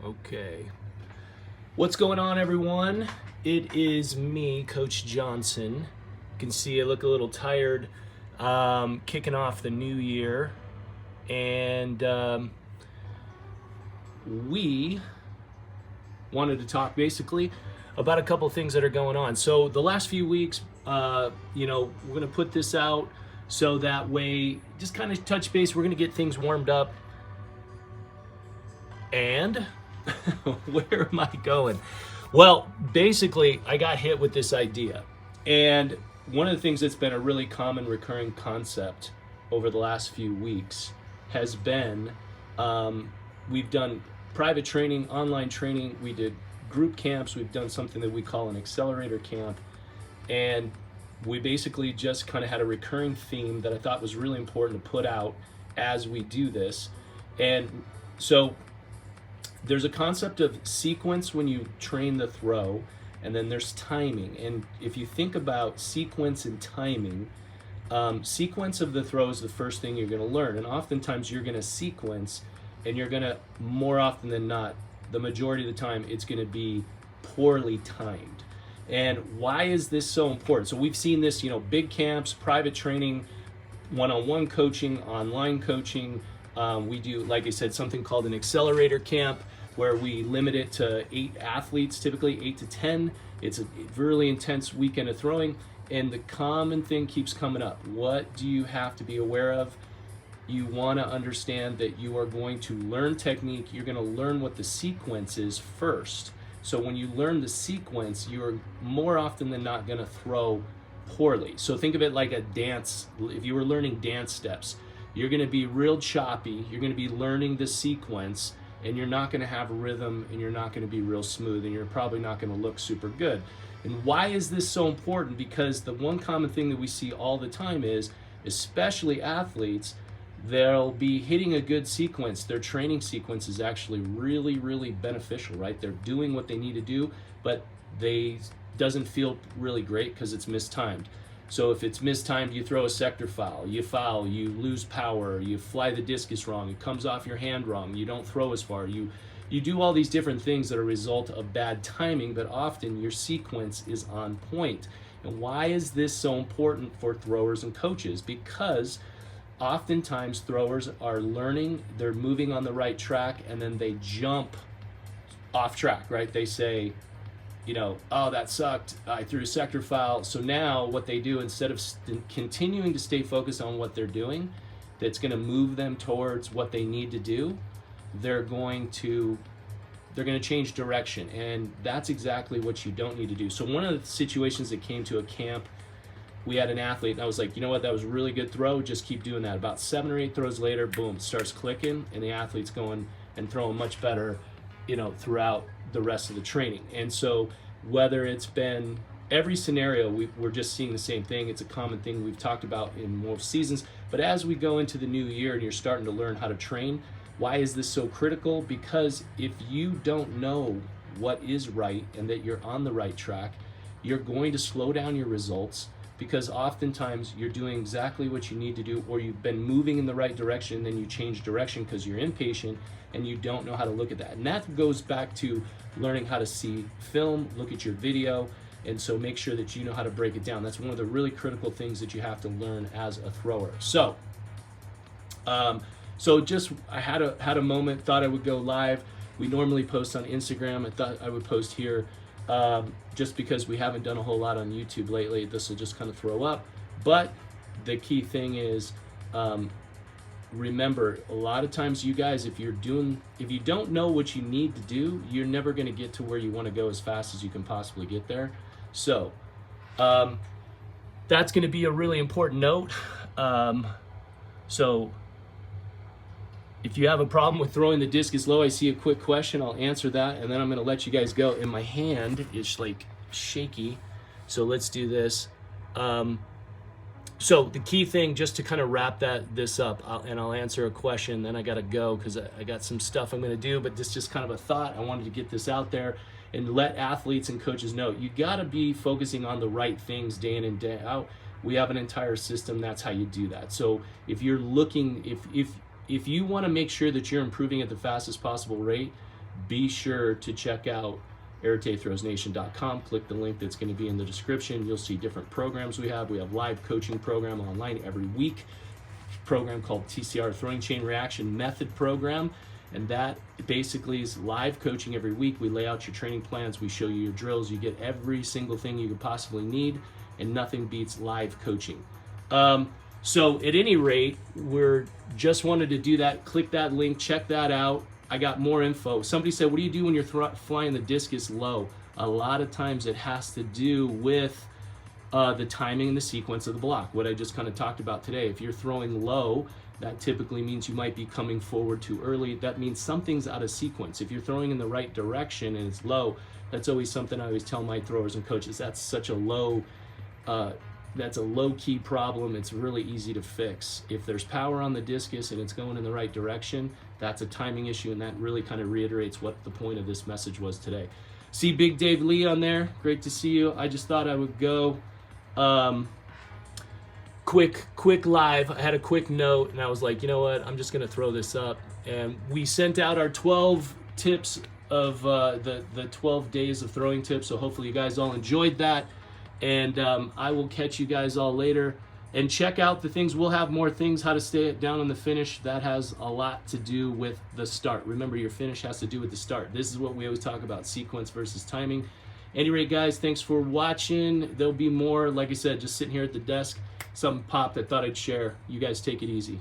Okay. What's going on, everyone? It is me, Coach Johnson. You can see I look a little tired, kicking off the new year. And we wanted to talk basically about a couple things that are going on. So the last few weeks, we're going to put this out so that way, just kind of touch base. We're going to get things warmed up. And where am I going? Well, basically, I got hit with this idea. And one of the things that's been a really common recurring concept over the last few weeks has been we've done private training, online training, we did group camps, we've done something that we call an accelerator camp, and we basically just kind of had a recurring theme that I thought was really important to put out as we do this. And so there's a concept of sequence when you train the throw, and then there's timing. And if you think about sequence and timing, sequence of the throw is the first thing you're going to learn, and oftentimes you're going to sequence, and you're going to, more often than not, the majority of the time, it's going to be poorly timed. And why is this so important? So we've seen this, big camps, private training, one-on-one coaching, online coaching. We do, like I said, something called an accelerator camp, where we limit it to 8 athletes, typically 8 to 10. It's a really intense weekend of throwing, and the common thing keeps coming up. What do you have to be aware of? You want to understand that you are going to learn technique. You're going to learn what the sequence is first. So when you learn the sequence, you're more often than not going to throw poorly. So think of it like a dance. If you were learning dance steps, you're going to be real choppy. You're going to be learning the sequence, and you're not going to have rhythm, and you're not going to be real smooth, and you're probably not going to look super good. And why is this so important? Because the one common thing that we see all the time is, especially athletes, they'll be hitting a good sequence. Their training sequence is actually really, really beneficial, right? They're doing what they need to do, but they doesn't feel really great because it's mistimed. So if it's mistimed, you throw a sector foul, you lose power, you fly the discus wrong, it comes off your hand wrong, you don't throw as far, you do all these different things that are a result of bad timing, but often your sequence is on point. And why is this so important for throwers and coaches? Because oftentimes throwers are learning, they're moving on the right track, and then they jump off track, right? They say, oh, that sucked, I threw a sector foul. So now what they do, instead of continuing to stay focused on what they're doing, that's going to move them towards what they need to do, they're going to change direction. And that's exactly what you don't need to do. So one of the situations that came to a camp, we had an athlete, and I was like, you know what, that was a really good throw, just keep doing that. About 7 or 8 throws later, boom, starts clicking, and the athlete's going and throwing much better, throughout the rest of the training. And so whether it's been every scenario, we're just seeing the same thing. It's a common thing we've talked about in most seasons. But as we go into the new year and you're starting to learn how to train, why is this so critical? Because if you don't know what is right and that you're on the right track, you're going to slow down your results, because oftentimes you're doing exactly what you need to do, or you've been moving in the right direction, and then you change direction because you're impatient and you don't know how to look at that. And that goes back to learning how to see film, look at your video, and so make sure that you know how to break it down. That's one of the really critical things that you have to learn as a thrower. So I had a moment, thought I would go live. We normally post on Instagram. I thought I would post here, just because we haven't done a whole lot on YouTube lately. This will just kind of throw up. But the key thing is, remember, a lot of times you guys, if you don't know what you need to do, you're never going to get to where you want to go as fast as you can possibly get there. So that's going to be a really important note. So if you have a problem with throwing the discus low, I see a quick question, I'll answer that, and then I'm going to let you guys go. And my hand is like shaky, so let's do this. So the key thing, just to kind of wrap this up, I'll answer a question, then I got to go because I got some stuff I'm going to do, but this is just kind of a thought. I wanted to get this out there and let athletes and coaches know you got to be focusing on the right things day in and day out. We have an entire system. That's how you do that. So if you're looking, if if you want to make sure that you're improving at the fastest possible rate, be sure to check out AreteThrowsNation.com. Click the link that's going to be in the description. You'll see different programs we have. We have live coaching program online every week, program called TCR Throwing Chain Reaction Method Program, and that basically is live coaching every week. We lay out your training plans, we show you your drills, you get every single thing you could possibly need, and nothing beats live coaching. So at any rate, we're just wanted to do that. Click that link, check that out. I got more info. Somebody said, what do you do when you're flying the discus low? A lot of times it has to do with the timing and the sequence of the block, what I just kind of talked about today. If you're throwing low, that typically means you might be coming forward too early. That means something's out of sequence. If you're throwing in the right direction and it's low, that's always something I always tell my throwers and coaches. That's such a low that's a low-key problem. It's really easy to fix. If there's power on the discus and it's going in the right direction, that's a timing issue, and that really kind of reiterates what the point of this message was today. See Big Dave Lee on there. Great to see you. I just thought I would go quick live. I had a quick note, and I was like, you know what? I'm just going to throw this up. And we sent out our 12 tips of the 12 days of throwing tips, so hopefully you guys all enjoyed that. And I will catch you guys all later. And check out the things. We'll have more things, how to stay down on the finish. That has a lot to do with the start. Remember, your finish has to do with the start. This is what we always talk about, sequence versus timing. Anyway, guys, thanks for watching. There'll be more. Like I said, just sitting here at the desk. Something popped I thought I'd share. You guys take it easy.